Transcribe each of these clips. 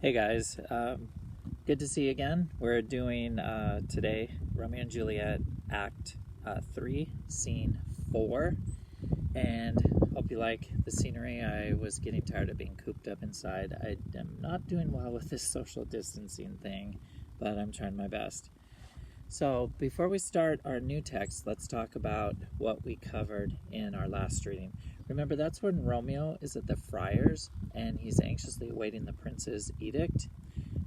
Hey guys, good to see you again. We're doing today Romeo and Juliet Act 3, Scene 4, and hope you like the scenery. I was getting tired of being cooped up inside. I am not doing well with this social distancing thing, but I'm trying my best. So before we start our new text, let's talk about what we covered in our last reading. Remember, that's when Romeo is at the Friar's and he's anxiously awaiting the prince's edict.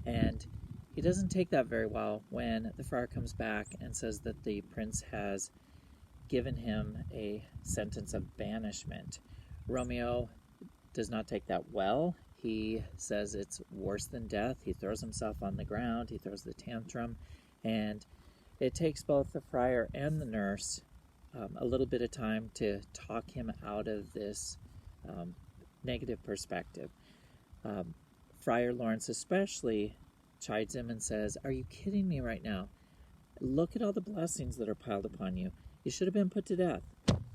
And he doesn't take that very well when the friar comes back and says that the prince has given him a sentence of banishment. Romeo does not take that well. He says it's worse than death. He throws himself on the ground. He throws the tantrum. And it takes both the friar and the nurse a little bit of time to talk him out of this negative perspective. Friar Lawrence especially chides him and says, "Are you kidding me right now? Look at all the blessings that are piled upon you. You should have been put to death.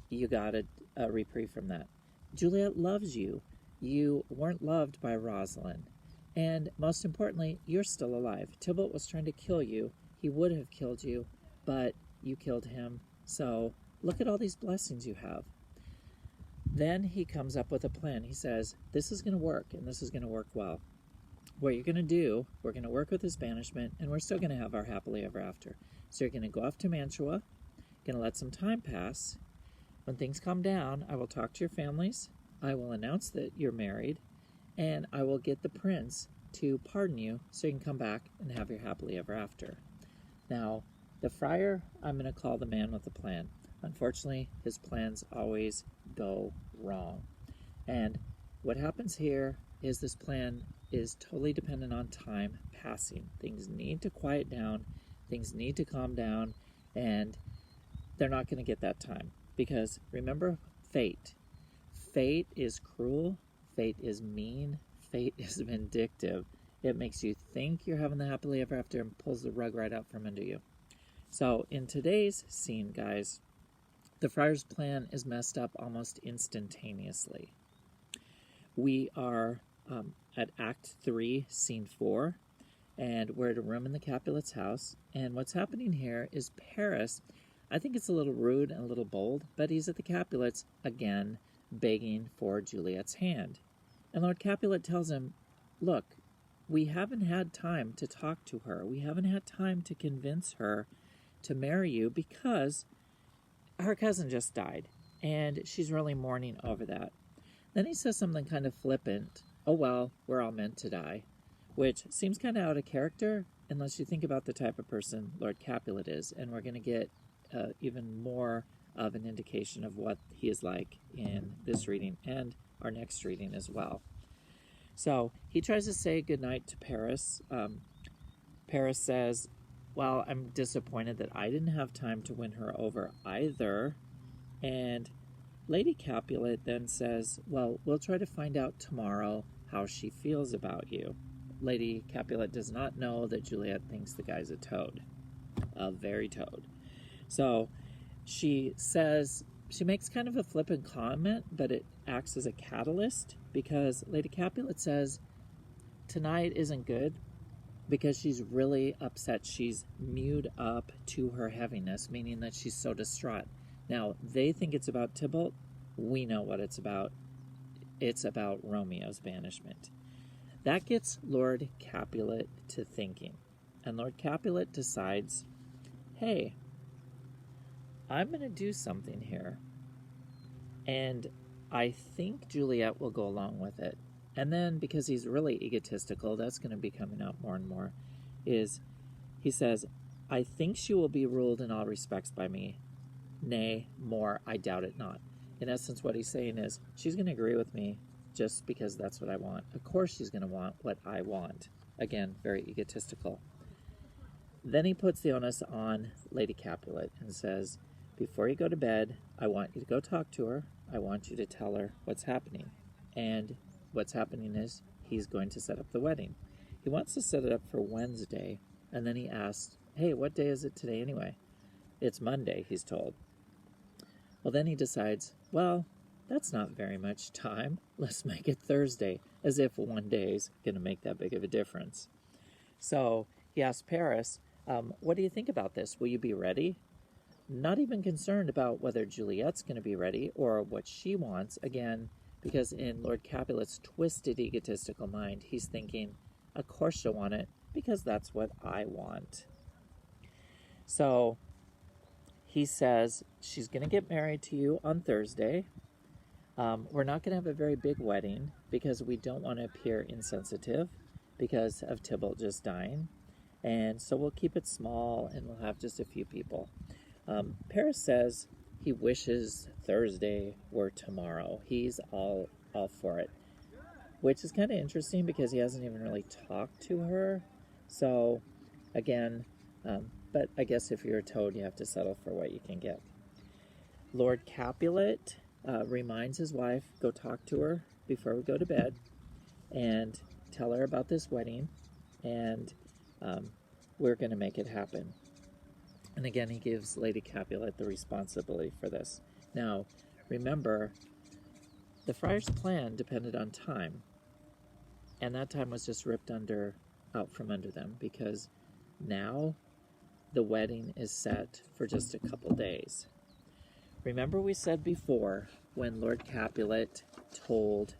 You got a reprieve from that. Juliet loves you. You weren't loved by Rosalind. And most importantly, you're still alive. Tybalt was trying to kill you. He would have killed you, but you killed him. So look at all these blessings you have." Then he comes up with a plan. He says, this is going to work, and this is going to work well. What you're going to do, we're going to work with this banishment, and we're still going to have our happily ever after. So you're going to go off to Mantua, going to let some time pass. When things calm down, I will talk to your families. I will announce that you're married, and I will get the prince to pardon you so you can come back and have your happily ever after. Now, the friar, I'm going to call the man with the plan. Unfortunately, his plans always go wrong. And what happens here is this plan is totally dependent on time passing. Things need to quiet down, things need to calm down, and they're not going to get that time. Because remember, fate. Fate is cruel, fate is mean, fate is vindictive. It makes you think you're having the happily ever after and pulls the rug right out from under you. So in today's scene, guys, the friar's plan is messed up almost instantaneously. We are at Act 3, Scene 4, and we're at a room in the Capulet's house. And what's happening here is Paris, I think it's a little rude and a little bold, but he's at the Capulet's again begging for Juliet's hand. And Lord Capulet tells him, look, we haven't had time to talk to her. We haven't had time to convince her to marry you because her cousin just died, and she's really mourning over that. Then he says something kind of flippant. Oh, well, we're all meant to die, which seems kind of out of character unless you think about the type of person Lord Capulet is, and we're going to get even more of an indication of what he is like in this reading and our next reading as well. So he tries to say goodnight to Paris. Paris says, well, I'm disappointed that I didn't have time to win her over either. And Lady Capulet then says, well, we'll try to find out tomorrow how she feels about you. Lady Capulet does not know that Juliet thinks the guy's a toad. A very toad. So she says, she makes kind of a flippant comment, but it acts as a catalyst because Lady Capulet says, tonight isn't good because she's really upset. She's mewed up to her heaviness, meaning that she's so distraught. Now, they think it's about Tybalt. We know what it's about. It's about Romeo's banishment. That gets Lord Capulet to thinking. And Lord Capulet decides, hey, I'm going to do something here. And I think Juliet will go along with it. And then, because he's really egotistical, that's going to be coming out more and more, is he says, I think she will be ruled in all respects by me. Nay, more, I doubt it not. In essence, what he's saying is, she's going to agree with me just because that's what I want. Of course she's going to want what I want. Again, very egotistical. Then he puts the onus on Lady Capulet and says, before you go to bed, I want you to go talk to her. I want you to tell her what's happening. And what's happening is he's going to set up the wedding. He wants to set it up for Wednesday, and then he asks, hey, what day is it today anyway? It's Monday, he's told. Well, then he decides, well, that's not very much time. Let's make it Thursday. as if one day is going to make that big of a difference. So he asked Paris, what do you think about this? Will you be ready? Not even concerned about whether Juliet's going to be ready or what she wants, again, because in Lord Capulet's twisted egotistical mind, he's thinking, of course she'll want it, because that's what I want. So he says, she's going to get married to you on Thursday. We're not going to have a very big wedding because we don't want to appear insensitive because of Tybalt just dying. And so we'll keep it small and we'll have just a few people. Paris says he wishes Thursday were tomorrow. He's all for it, which is kind of interesting because he hasn't even really talked to her. So, again, but I guess if you're a toad, you have to settle for what you can get. Lord Capulet reminds his wife, go talk to her before we go to bed and tell her about this wedding, and we're going to make it happen. And again, he gives Lady Capulet the responsibility for this. Now, remember, the friar's plan depended on time, and that time was just ripped out from under them, because now the wedding is set for just a couple days. Remember we said before, when Lord Capulet told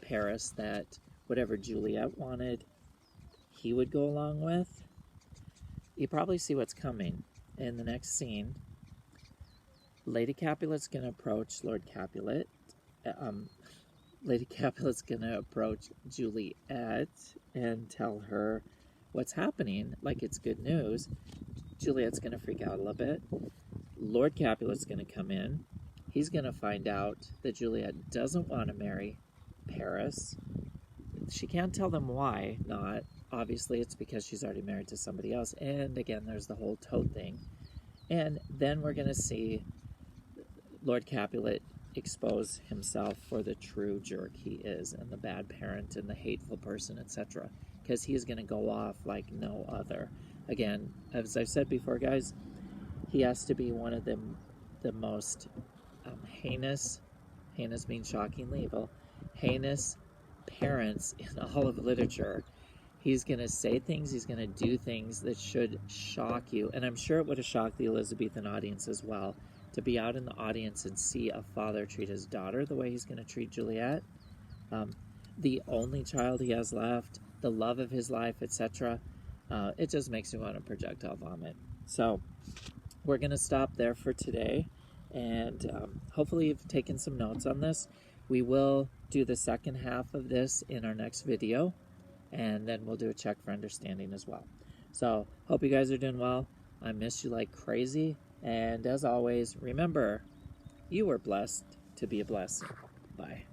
Paris that whatever Juliet wanted, he would go along with? You probably see what's coming in the next scene. Lady Capulet's going to approach Lord Capulet. Lady Capulet's going to approach Juliet and tell her what's happening, like it's good news. Juliet's going to freak out a little bit. Lord Capulet's going to come in. He's going to find out that Juliet doesn't want to marry Paris. She can't tell them why not. Obviously, it's because she's already married to somebody else. And again, there's the whole toad thing. And then we're going to see Lord Capulet expose himself for the true jerk he is, and the bad parent, and the hateful person, etc. Because he is going to go off like no other. Again, as I've said before, guys, he has to be one of the most heinous means shockingly evil, heinous parents in all of literature. He's going to say things, he's going to do things that should shock you. And I'm sure it would have shocked the Elizabethan audience as well, to be out in the audience and see a father treat his daughter the way he's going to treat Juliet. The only child he has left, the love of his life, etc. It just makes me want to projectile vomit. So we're going to stop there for today. And hopefully you've taken some notes on this. We will do the second half of this in our next video. And then we'll do a check for understanding as well. So, hope you guys are doing well. I miss you like crazy. And as always, remember, you were blessed to be a blessing. Bye.